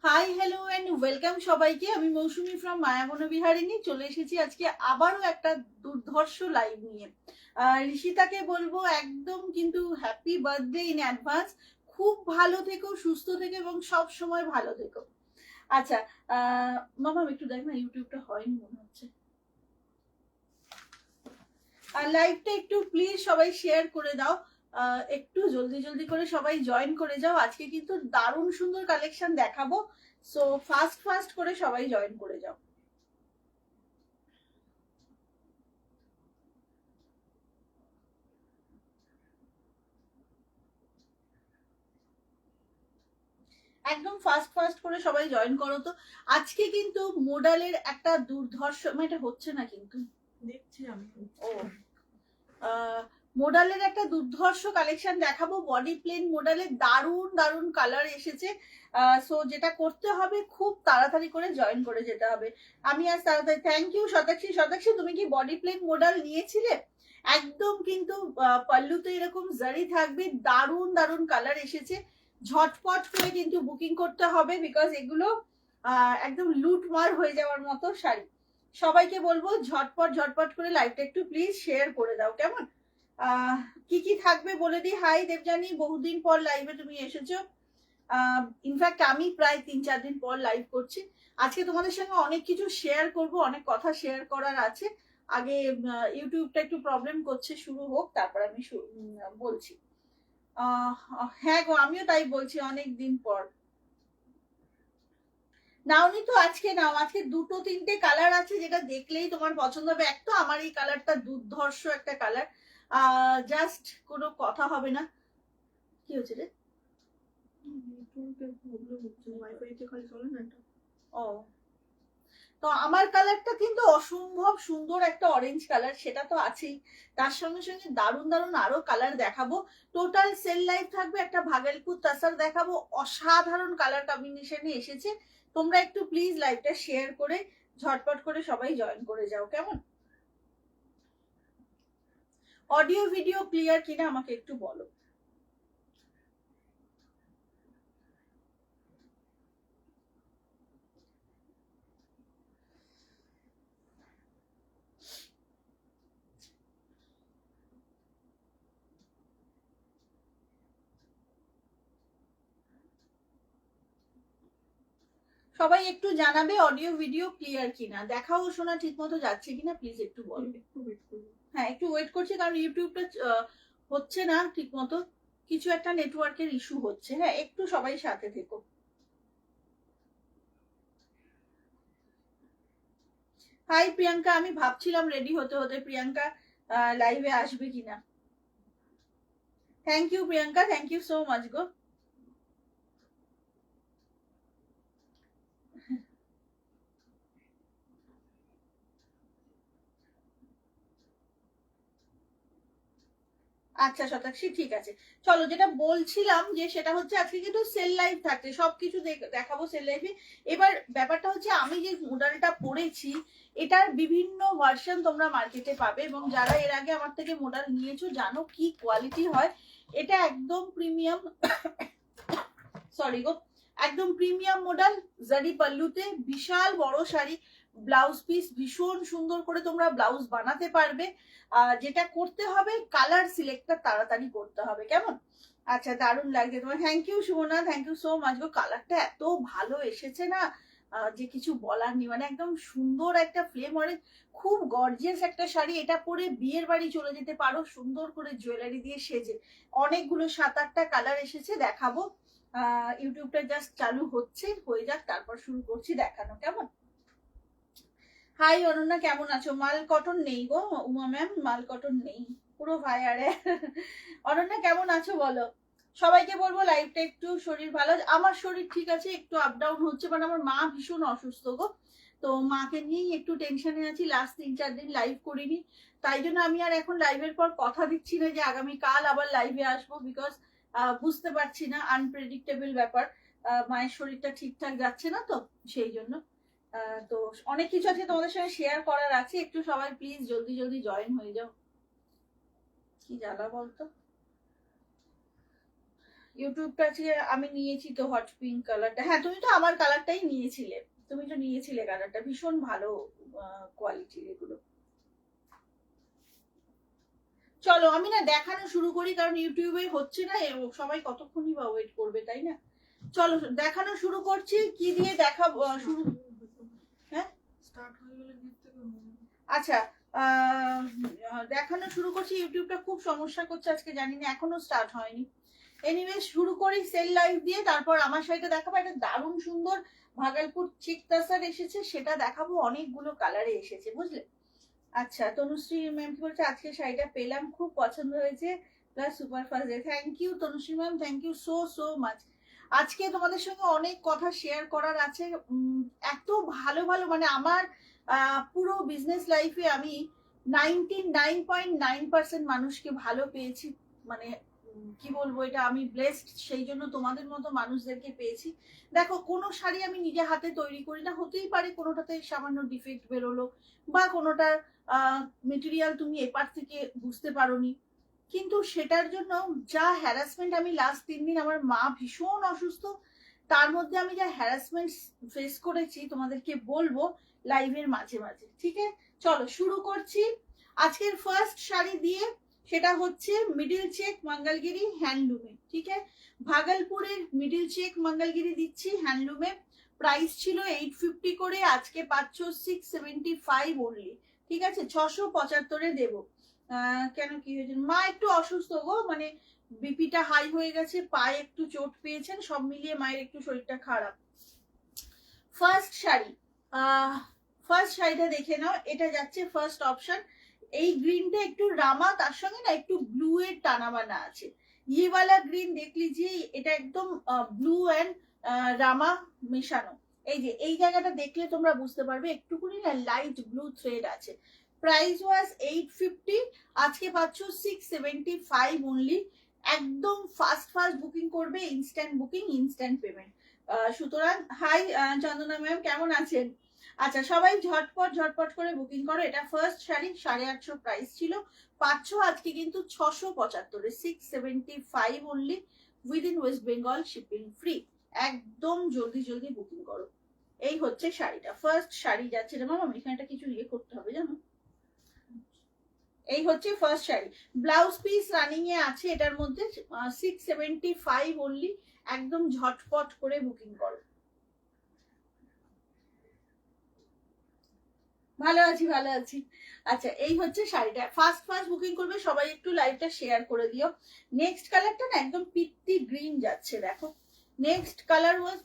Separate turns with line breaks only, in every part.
Hi hello and welcome সবাইকে। আমি মৌসুমী from মায়াবনবিহারিণী চলে এসেছি আজকে আবারও একটা দুর্ধর্ষ লাইভ নিয়ে। ঋষিতাকে বলবো একদম কিন্তু হ্যাপি বার্থডে ইন অ্যাডভান্স। খুব ভালো থেকো, সুস্থ থেকো এবং সব সময় ভালো থেকো। আচ্ছা মামা একটু দেখ না, ইউটিউবটা হয়নি মনে হচ্ছে। আর লাইভটা একটু প্লিজ সবাই শেয়ার করে দাও, একটু জলদি জলদি করে সবাই জয়েন করে যাও। আজকে কিন্তু দারুণ সুন্দর কালেকশন দেখাবো, সো ফাস্ট ফাস্ট করে সবাই জয়েন করে যাও। একদম ফাস্ট ফাস্ট করে সবাই জয়েন করো তো। আজকে কিন্তু মোডালের একটা দুর্ধর্ষ, এটা হচ্ছে না কিন্তু
দেখছি আমি।
ও মোডালের একটা দুর্ধর্ষ কালেকশন দেখাবো। বডি প্লেন মোডালের দারুণ দারুণ কালার এসেছে। সো যেটা করতে হবে খুব তাড়াতাড়ি করে জয়েন করে যেতে হবে। আমি আজ তাড়াতাড়ি থ্যাংক ইউ শতাক্ষী। শতাক্ষী তুমি কি বডি প্লেন মোডাল নিয়েছিলে? একদম কিন্তু পাল্লুতে এরকম জারি থাকবে, দারুণ দারুণ কালার এসেছে। ঝটপট করে কিন্তু বুকিং করতে হবে, বিকজ এগুলো একদম লুটমার হয়ে যাওয়ার মতো শাড়ি। সবাইকে বলবো ঝটপট ঝটপট করে লাইভটা একটু প্লিজ শেয়ার করে দাও, কেমন? কি কি থাকবে বলে দিই। হাই দেবজানি, বহুদিন পর লাইভে তুমি এসেছো। ইনফ্যাক্ট আমি প্রায় 3-4 দিন পর লাইভ করছি। আজকে তোমাদের সঙ্গে অনেক কিছু শেয়ার করব, অনেক কথা শেয়ার করার আছে। আগে ইউটিউবটা একটু প্রবলেম করছে, শুরু হোক তারপর আমি বলছি। হ্যাঁ গো, আমিও তাই বলছি, অনেক দিন পর। নাওনি তো আজকে নাও। আজকে 2-3টে কালার আছে, যেটা দেখলেই তোমার পছন্দ হবে। এক তো আমার এই কালারটা দুর্ধর্ষ একটা কালার, জাস্ট কোনো কথা হবে না। কি হচ্ছে রে? ও, তো আমার কালারটা কিন্তু অসম্ভব সুন্দর একটা অরেঞ্জ কালার, সেটা তো আছেই। তার সঙ্গে সঙ্গে দারুণ দারুণ আরো কালার দেখাবো। টোটাল সেল লাইভ থাকবে, একটা ভাগলপুর তাসার দেখাবো। অসাধারণ কালার কম্বিনেশনে এসেছে। তোমরা একটু প্লিজ লাইভটা শেয়ার করে ঝটপট করে সবাই জয়েন করে যাও, কেমন? অডিও ভিডিও ক্লিয়ার কিনা আমাকে একটু বলো। সবাই একটু জানাবে অডিও ভিডিও ক্লিয়ার কিনা, দেখাও শোনা ঠিক মতো যাচ্ছে কিনা, প্লিজ একটু বলো। হ্যাঁ একটু ওয়েট করছি, কারণ ইউটিউবটা হচ্ছে না ঠিক মতো, কিছু একটা নেটওয়ার্কের ইস্যু হচ্ছে। হ্যাঁ একটু সবাই সাথে থেকো। হাই প্রিয়াঙ্কা, আমি ভাবছিলাম রেডি হতে হতে প্রিয়াঙ্কা লাইভে আসবে কিনা। Thank you Priyanka, thank you so much গো। আচ্ছা শতাক্ষী, ঠিক আছে। চলো, যেটা বলছিলাম যে সেটা হচ্ছে আজকে কিন্তু সেল লাইভ থাকছে, সবকিছু দেখাবো সেল লাইভে। এবার ব্যাপারটা হচ্ছে আমি যে মডেলটা পরেছি, এটার বিভিন্ন ভার্সন তোমরা মার্কেটে পাবে, এবং যারা এর আগে আমার থেকে মডেল নিয়েছো জানো কি কোয়ালিটি হয়। এটা একদম প্রিমিয়াম, সরি গো, একদম প্রিমিয়াম মডেল। জারি পাল্লুতে বিশাল বড় শাড়ি, ব্লাউজ পিস ভীষণ সুন্দর করে তোমরা ব্লাউজ বানাতে পারবে। যেটা করতে হবে কালার সিলেক্টটা তাড়াতাড়ি করতে হবে, কেমন? আচ্ছা দারুণ লাগছে তোমার, thank you Sumana, thank you so much গো। কালারটা এত ভালো এসেছে না, যে কিছু বলার নেই। মানে একদম সুন্দর একটা ফ্লেম অরেঞ্জ, খুব গর্জিয়াস একটা শাড়ি। এটা পরে বিয়ের বাড়ি চলে যেতে পারো সুন্দর করে জুয়েলারি দিয়ে সেজে। অনেকগুলো 7-8টা কালার এসেছে, দেখাবো। ইউটিউবটা জাস্ট চালু হচ্ছে, হয়ে যাক তারপর শুরু করছি দেখানো, কেমন? হাই অনন্যা, কেমন আছো? মাল কটন নেই গো উমা ম্যাম, মাল কটন নেই, পুরো ভাই। আরে অনন্যা কেমন আছো বলো। সবাইকে বলবো লাইভটা একটু, শরীর ভালো, আমার শরীর ঠিক আছে, একটু আপ ডাউন হচ্ছে, মানে আমার মা ভীষণ অসুস্থ গো। তো মাকে নিয়েই একটু টেনশনে আছি, লাস্ট 3-4 দিন লাইভ করিনি। তাই জন্য আমি আর এখন লাইভের পর কথা দিচ্ছি না যে আগামীকাল আবার লাইভে আসবো, বিকজ বুঝতে পারছি না, আনপ্রেডিক্টেবল ব্যাপার। মায়ের শরীরটা ঠিকঠাক যাচ্ছে না, তো সেই জন্য। তো অনেক কিছু আছে তোমাদের সঙ্গে শেয়ার করার আছে, একটু সবাই প্লিজ জলদি জলদি জয়েন হয়ে যাও। কি জ্বালা বলতো। ইউটিউবটা আমি নিয়েছি তো হট পিঙ্ক কালারটা। হ্যাঁ, তুমি তো আমার কালারটাই নিয়েছিলে, তুমি তো নিয়েছিলে কালারটা, ভীষণ ভালো কোয়ালিটির এগুলো। চলো আমি না দেখানো শুরু করি, কারণ ইউটিউবে হচ্ছে না, সবাই কতক্ষণই বা ওয়েট করবে, তাই না? চলো দেখানো শুরু করছি। কি দিয়ে দেখাবো শুরু? হ্যাঁ, স্টার্ট হয়ে গেলে আচ্ছা, দেখানো শুরু করছি। ইউটিউবটা খুব সমস্যা করছে আজকে, জানি না, এখনো স্টার্ট হয়নি। এনিওয়ে শুরু করি সেল লাইভ দিয়ে, তারপর আমার শাড়িটা দেখাবো। একটা দারুণ সুন্দর ভাগলপুর চিক তাসার এসেছে, সেটা দেখাবো। অনেকগুলো কালারে এসেছে, বুঝলে? আচ্ছা, তনুশ্রী ম্যাম কি বলছে, আজকে শাড়িটা পেলাম, খুব পছন্দ হয়েছে, plus super fast day. Thank you Tanushree ma'am, thank you so so much. আজকে তোমাদের সঙ্গে অনেক কথা শেয়ার করার আছে। এত ভালো ভালো, মানে আমার পুরো বিজনেস লাইফে আমি 99.9% মানুষকে ভালো পেয়েছি। মানে কি বলবো, এটা আমি ব্লেসড, সেই জন্য তোমাদের মতো মানুষদেরকে পেয়েছি। দেখো, কোনো শাড়ি আমি নিজে হাতে তৈরি করি না, হতেই পারে কোনোটাতে সামান্য ডিফেক্ট বেরোলো, বা কোনোটার মেটেরিয়াল তুমি এপার থেকে বুঝতে পারোনি, কিন্তু সেটার জন্য যা হ্যারাসমেন্ট, আমি লাস্ট 3 দিন, আমার মা ভীষণ অসুস্থ, তার মধ্যে আমি যা হ্যারাসমেন্ট ফেস করেছি তোমাদেরকে বলবো লাইভের মাঝে মাঝে। ঠিক আছে, চলো শুরু করছি আজকের ফার্স্ট শাড়ি দিয়ে। সেটা হচ্ছে মিডিল চেক মঙ্গলগিরি হ্যান্ডলুমে। ঠিক আছে, ভাগলপুরের মিডিল চেক মঙ্গলগিরি দিচ্ছি হ্যান্ডলুমে। প্রাইস ছিল 850 করে, আজকে পাচ্ছ 675 অনলি। ঠিক আছে, 675-এ দেবো। কেন, কি হয়েছে? মা একটু অসুস্থ গো, মানে বিপিটা হাই হয়ে গেছে, পায়ে একটু চোট পেয়েছেন, সব মিলিয়ে মায়ের একটু শরীরটা খারাপ। ফার্স্ট শাড়ি, ফার্স্ট শাড়িটা দেখে নাও। এটা যাচ্ছে ফার্স্ট অপশন। এই গ্রিনটা একটু রামা, তার সঙ্গে না একটু ব্লু এর টানা বানা আছে। ইয়েওয়ালা গ্রিন দেখ লিজিয়ে, এটা একদম ব্লু অ্যান্ড রামা মেশানো। এই যে এই জায়গাটা দেখলে তোমরা বুঝতে পারবে, একটুকুনি না লাইট ব্লু থ্রেড আছে। প্রাইস ওয়াজ 850, আজকে পাচ্ছ 675 অনলি। একদম ফাস্ট ফাস্ট বুকিং করবে, ইনস্ট্যান্ট বুকিং, ইনস্ট্যান্ট পেমেন্ট। সুতরাং হাই চন্দনা ম্যাম, কেমন আছেন? আচ্ছা, সবাই ঝটপট ঝটপট করে বুকিং করো। এটা ফার্স্ট শাড়ি, 850 প্রাইস ছিল, পাচ্ছ আজকে কিন্তু 675, 675 only, within West Bengal shipping free. একদম জলদি জলদি বুকিং করো। এই হচ্ছে শাড়িটা, ফার্স্ট শাড়ি যাচ্ছে। মামা এখানটা কিছু ইয়ে করতে হবে জানো। এই হচ্ছে first sari, blouse piece running এ আছে এটার মধ্যে, 675 অনলি। একদম ঝটপট করে বুকিং করো। ভালো আছি, ভালো আছি। আচ্ছা, এই হচ্ছে শাড়িটা, ফার্স্ট ফার্স্ট বুকিং করবে সবাই, একটু লাইভটা শেয়ার করে দিও। নেক্সট কালারটা না একদম পিত্তি গ্রিন যাচ্ছে, দেখো। নেক্সট কালার ওয়াজ,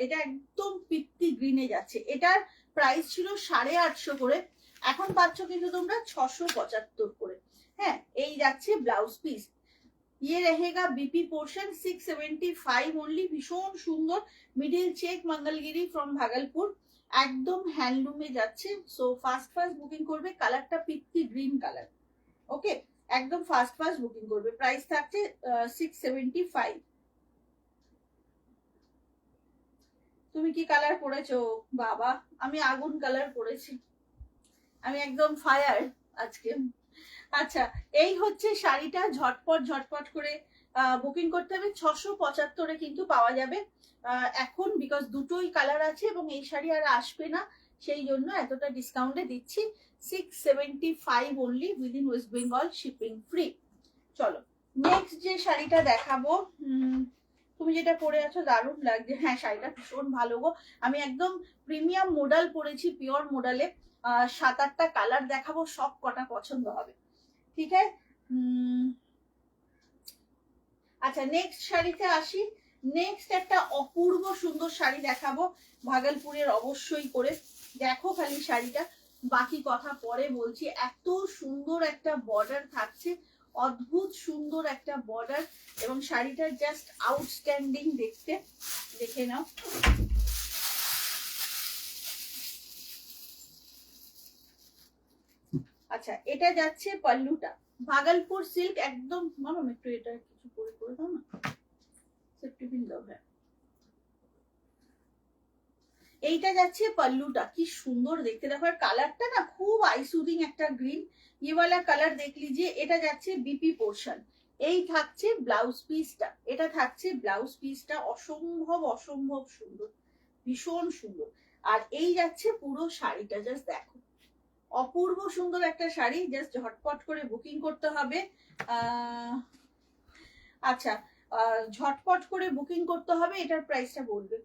এটা একদম পিত্তি গ্রিনে যাচ্ছে। এটার প্রাইস ছিল 850 করে, এখন পাচ্ছ কিন্তু তোমরা 675 করে। হ্যাঁ, এই যাচ্ছে ব্লাউজ পিস। ये रहेगा बीपी पोर्शन, 675 ओनली। ভীষণ সুন্দর middle check Mangalgiri from Bhagalpur, একদম হ্যান্ডলুমে যাচ্ছে। সো ফাস্ট ফাস্ট বুকিং করবে, কালারটা পিত্তি গ্রিন কালার। ওকে, একদম ফাস্ট ফাস্ট বুকিং করবে। প্রাইস থাকছে 675। তুমি কি কালার পরেছো? বাবা, আমি আগুন কালার পরেছি, আমি একদম ফায়ার আজকে। আচ্ছা, এই হচ্ছে শাড়িটা, ঝটপট ঝটপট করে বুকিং করতে হবে। 675-এ কিন্তু পাওয়া যাবে এখন, বিকজ দুটোই কালার আছে এবং এই শাড়ি আর আসবে না, সেই জন্য এতটা ডিসকাউন্টে দিচ্ছি। 675 only, within West Bengal shipping free. চলো নেক্সট যে শাড়িটা দেখাবো, তুমি যেটা পরে আছো দারুণ লাগছে। হ্যাঁ, শাড়িটা ভীষণ ভালো গো, আমি একদম প্রিমিয়াম মডেল পরেছি, পিওর মডেলে। 7-8টা কালার দেখাবো, সব কটা পছন্দ হবে। ঠিক আছে, আচ্ছা নেক্সট শাড়িতে আসি। নেক্সট একটা অপূর্ব সুন্দর শাড়ি দেখাবো, ভাগলপুরের অবশ্যই করে দেখো খালি শাড়িটা, বাকি কথা পরে বলছি। এত সুন্দর একটা বর্ডার থাকছে, অদ্ভুত সুন্দর একটা বর্ডার, এবং শাড়িটা জাস্ট আউটস্ট্যান্ডিং দেখতে, দেখে নাও। আচ্ছা, এটা যাচ্ছে পাল্লুটা, ভাগলপুর সিল্ক একদম। মামা একটু এটা কিছু করে করে দাও না, টিফিন দাও। হ্যাঁ, এইটা যাচ্ছে পাল্লুটা, কি সুন্দর দেখতে, দেখো। আর কালারটা না খুব আইসুদিং একটা গ্রিন, ইয়েওয়ালা কালার দেখ লিজিয়ে। এটা যাচ্ছে বিপি পোর্শন, এই থাকছে ব্লাউজ পিসটা, এটা থাকছে ব্লাউজ পিসটা, অসম্ভব অসম্ভব সুন্দর, ভীষণ সুন্দর। আর এই যাচ্ছে পুরো শাড়িটা, জাস্ট দেখো অপূর্ব সুন্দর একটা শাড়ি, জাস্ট ঝটপট করে বুকিং করতে হবে। আচ্ছা, ঝটপট করে বুকিং করতে হবে। এটার প্রাইসটা বলবে,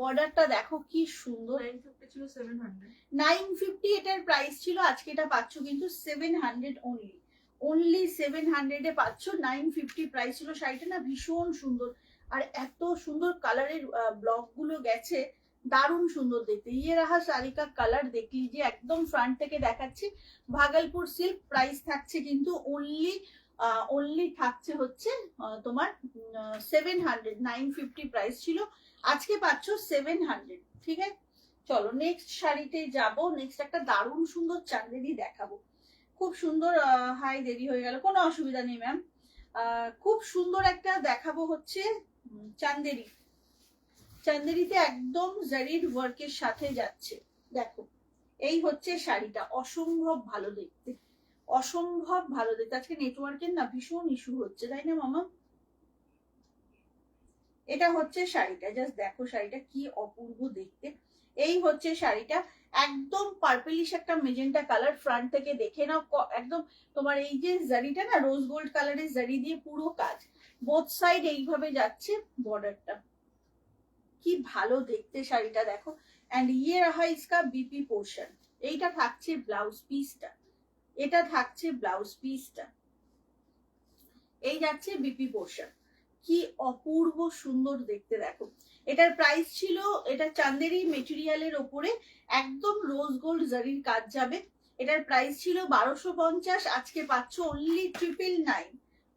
অর্ডারটা দেখো কি সুন্দর।
950 ছিল 700,
950 এটার প্রাইস ছিল, আজকে এটা পাচ্ছ কিন্তু 700 অনলি, অনলি 700 এ পাচ্ছ। 950 প্রাইস ছিল শাড়িটা, না ভীষণ সুন্দর। আর এত সুন্দর কালারের ব্লক গুলো গেছে, দারুণ সুন্দর দেখতে। ইয়ে রাহা শাড়ি কা কালার দেখ লিজিয়ে, একদম ফ্রন্ট থেকে দেখাচ্ছি। ভাগলপুর সিল্ক, প্রাইস থাকছে কিন্তু অনলি অনলি থাকছে হচ্ছে তোমার 700। 950 প্রাইস ছিল, আজকে পাচ্ছ 700। ঠিক আছে, চলো নেক্সট শাড়িতে যাব। নেক্সট একটা দারুণ সুন্দর চান্দেরি দেখাবো, খুব সুন্দর। হাই, দেরি হয়ে গেল, কোনো অসুবিধা নেই ম্যাম। খুব সুন্দর একটা দেখাবো হচ্ছে চান্দেরি। চান্দেরিতে একদম জারির ওয়ার্কের সাথে যাচ্ছে, দেখো এই হচ্ছে শাড়িটা, অসম্ভব ভালো দেখতে, অসম্ভব ভালো দেখতে। আজকে নেটওয়ার্কের না ভীষণ ইস্যু হচ্ছে, তাই না মামা? এটা হচ্ছে শাড়িটা, জাস্ট দেখো শাড়িটা কি অপূর্ব দেখতে। এই হচ্ছে শাড়িটা, একদম পার্পলিশ একটা মেজেন্টা কালার, ফ্রন্ট থেকে দেখে নাও। একদম তোমার এই যে জারিটা না, রোজ গোল্ড কালারের জারি দিয়ে পুরো কাজ, বোথ সাইড এইভাবে যাচ্ছে বর্ডারটা, কি ভালো দেখতে শাড়িটা দেখো। এন্ড ইয়ে রাহা ইসকা বিপি পোর্শন, এইটা থাকছে ব্লাউজ পিসটা, এটা থাকছে ব্লাউজ পিসটা, এই যাচ্ছে বিপি পোর্শন, কি অপূর্ব সুন্দর দেখতে দেখো। এটার প্রাইস ছিল, এটা চান্দেরি মেটেরিয়ালের ওপরে একদম রোজ গোল্ড জারির কাজ যাবে। এটার প্রাইস ছিল 1250, আজকে পাচ্ছ অনলি 999,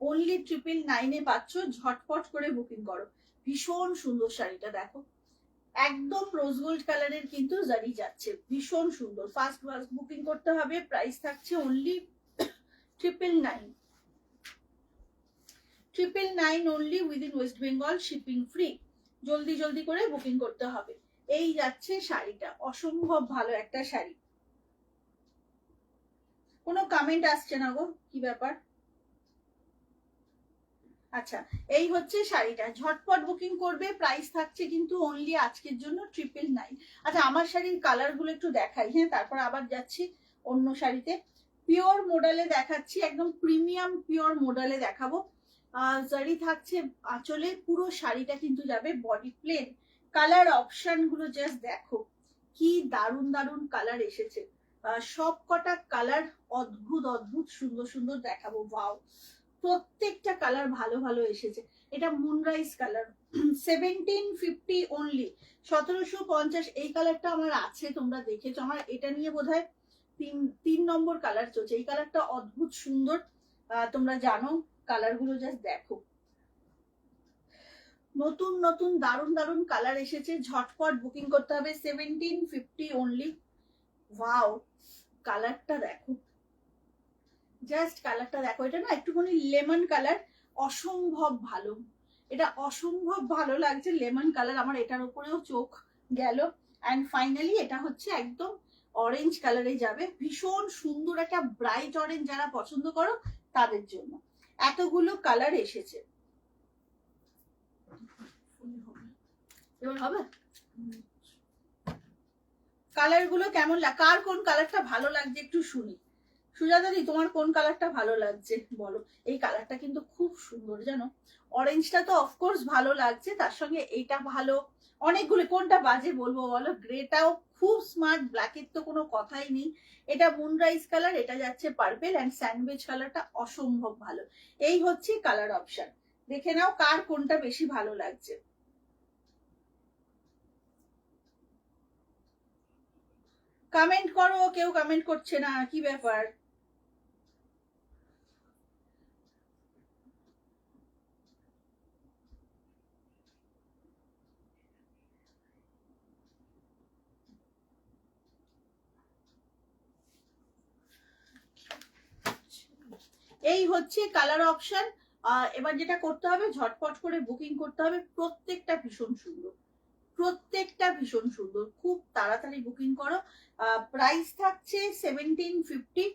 অনলি 999 পাচ্ছ। ঝটপট করে বুকিং করো, ভীষণ সুন্দর শাড়িটা দেখো, একদম রোজ গোল্ড কালারের কিন্তু জারি যাচ্ছে, ভীষণ সুন্দর। ফার্স্ট বুকিং করতে হবে, প্রাইস থাকছে only 999, 999 only, within West Bengal, shipping free. জলদি জলদি করে বুকিং করতে হবে। এই যাচ্ছে শাড়িটা, অসম্ভব ভালো একটা শাড়ি। কোনো কমেন্ট আসছে না গো, কি ব্যাপার? আচ্ছা, এই হচ্ছে শাড়িটা, ঝটপট বুকিং করবে। প্রাইস থাকছে কিন্তু অনলি আজকের জন্য 999। আচ্ছা, আমার শাড়ির কালার গুলো একটু দেখাই, হ্যাঁ, তারপর আবার যাচ্ছি অন্য শাড়িতে। পিওর মডেলে দেখাচ্ছি, একদম প্রিমিয়াম পিওর মডেলে দেখাবো। জারি থাকছে আঁচলে, পুরো শাড়িটা কিন্তু যাবে বডি প্লেন। কালার অপশন গুলো জাস্ট দেখো, কি দারুণ দারুণ কালার এসেছে। সব কটা কালার অদ্ভুত অদ্ভুত সুন্দর সুন্দর দেখাবো। ওয়াও, প্রত্যেকটা কালার ভালো ভালো এসেছে। এটা মুনরাইজ কালার, 1750 অনলি, 1750। এই কালারটা আমার আছে, তোমরা দেখেছো, আমার এটা নিয়ে বোধহয় তিন নম্বর কালার চলছে। এই কালারটা অদ্ভুত সুন্দর, তোমরা জানো। কালার গুলো জাস্ট দেখো, নতুন নতুন দারুণ দারুণ কালার এসেছে। ঝটপট বুকিং করতে হবে, 1750 অনলি। ওয়াও, কালারটা দেখো, জাস্ট কালারটা দেখো। এটা না একটুখানি লেমন কালার, অসম্ভব ভালো, এটা অসম্ভব ভালো লাগছে লেমন কালার। আমার এটার উপরেও চোখ গেল। অ্যান্ড ফাইনালি এটা হচ্ছে একদম অরেঞ্জ কালারে যাবে, ভীষণ সুন্দর একটা ব্রাইট অরেঞ্জ, যারা পছন্দ করো তাদের জন্য এতগুলো কালার এসেছে। এবার হবে কালার গুলো কেমন কার কোন কালারটা ভালো লাগছে একটু শুনি। সুজাতা দি, তোমার কোন কালারটা ভালো লাগছে বলো। এই কালারটা কিন্তু খুব সুন্দর, জানো। অরেঞ্জটা তো অফকোর্স ভালো লাগছে, তার সঙ্গে এইটা ভালো। অনেকগুলো, কোনটা বাজে বলবো বলো। গ্রেটাও খুব স্মার্ট, ব্ল্যাকের তো কোনো কথাই নেই। এটা মুনরাইজ কালার, এটা যাচ্ছে পার্পেল, অ্যান্ড স্যান্ডউইচ কালারটা অসম্ভব ভালো। এই হচ্ছে কালার অপশন, দেখে নাও কার কোনটা বেশি ভালো লাগছে। কমেন্ট করো, কেউ কমেন্ট করছে না, কি ব্যাপার? এই হচ্ছে কালার অপশন। এবার যেটা করতে হবে, ঝটপট করে বুকিং করতে হবে। প্রত্যেকটা ভীষণ সুন্দর, প্রত্যেকটা ভীষণ সুন্দর, খুব তাড়াতাড়ি বুকিং করো। প্রাইস থাকছে 1750,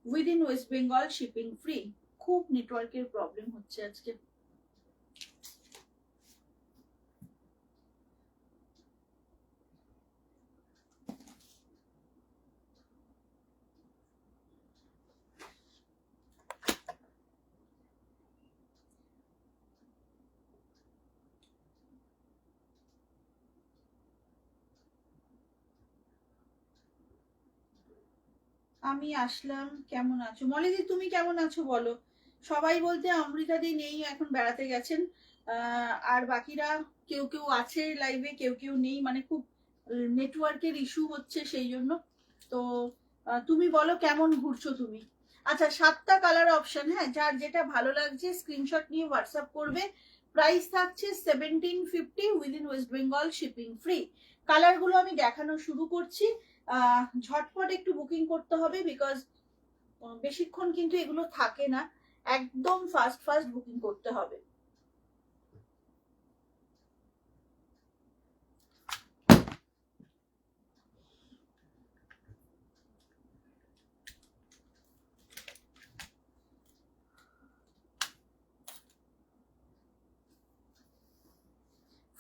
within West Bengal, shipping free. খুব নেটওয়ার্কের প্রবলেম হচ্ছে আজকে। আমি আসলাম, কেমন আছো? মলিদি তুমি কেমন আছো বলো? সবাই বলতে অমৃতাদি নেই, এখন বেড়াতে গেছেন। আর বাকিরা কেউ কেউ আছে লাইভে, কেউ কেউ নেই, মানে খুব নেটওয়ার্কের ইস্যু হচ্ছে সেই জন্য। তো তুমি বলো কেমন ঘুরছো তুমি? আচ্ছা, 7টা কালার অপশন, হ্যাঁ, যার যেটা ভালো লাগছে স্ক্রিনশট নিয়ে হোয়াটসঅ্যাপ করবে। প্রাইস থাকছে 1750, within West Bengal, shipping free. কালারগুলো আমি দেখানো শুরু করছি। ঝটপট একটু বুকিং করতে হবে, বিকজ বেশিক্ষণ কিন্তু এগুলো থাকে না, একদম ফাস্ট ফাস্ট বুকিং করতে হবে।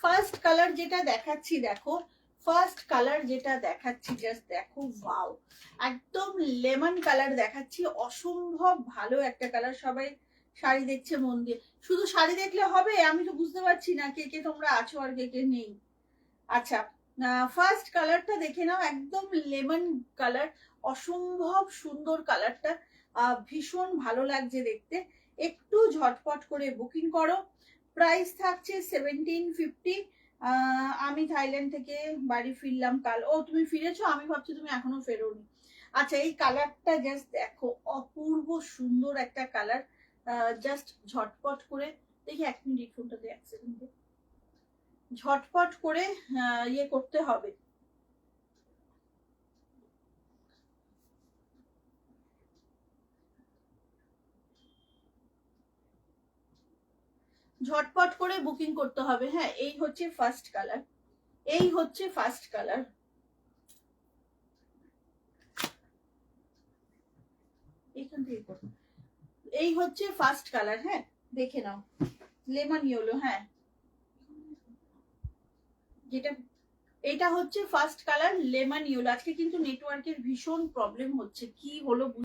ফার্স্ট কালার যেটা দেখাচ্ছি দেখো, ফার্স্ট কালার যেটা দেখাচ্ছি জাস্ট দেখো, ওয়াও, একদম লেমন কালার দেখাচ্ছি, অসম্ভব ভালো একটা কালার। সবাই শাড়ি দেখছে মন দিয়ে। শুধু শাড়ি দেখলে হবে? আমি তো বুঝতে পারছি না কে কে তোমরা আছো আর কে কে নেই। আচ্ছা, ফার্স্ট কালারটা দেখে নাও, একদম লেমন কালার, অসম্ভব সুন্দর কালারটা, ভীষণ ভালো লাগছে দেখতে। একটু ঝটপট করে বুকিং করো। প্রাইস থাকছে 1750। আমি থাইল্যান্ড থেকে বাড়ি ফিরলাম কাল। ও, তুমি ফিরেছো? আমি ভাবছি তুমি এখনো ফেরোনি। আচ্ছা, এই কালারটা জাস্ট দেখো, অপূর্ব সুন্দর একটা কালার। জাস্ট ঝটপট করে দেখি, 1 মিনিট ফোনটাতে, 1 সেকেন্ড, ঝটপট করে ইয়ে করতে হবে। ঝটপট করে বুকিং করতে হবে। হ্যাঁ, এই হচ্ছে ফার্স্ট কালার, এই হচ্ছে ফার্স্ট কালার। এইখান থেকে করো। এই হচ্ছে ফার্স্ট কালার, হ্যাঁ, দেখে নাও, লেমন ইয়েলো। হ্যাঁ, যেটা, এটা হচ্ছে ফার্স্ট কালার লেমন ইয়েলো। আজকে কিন্তু নেটওয়ার্কের ভীষণ প্রবলেম হচ্ছে, কি হলো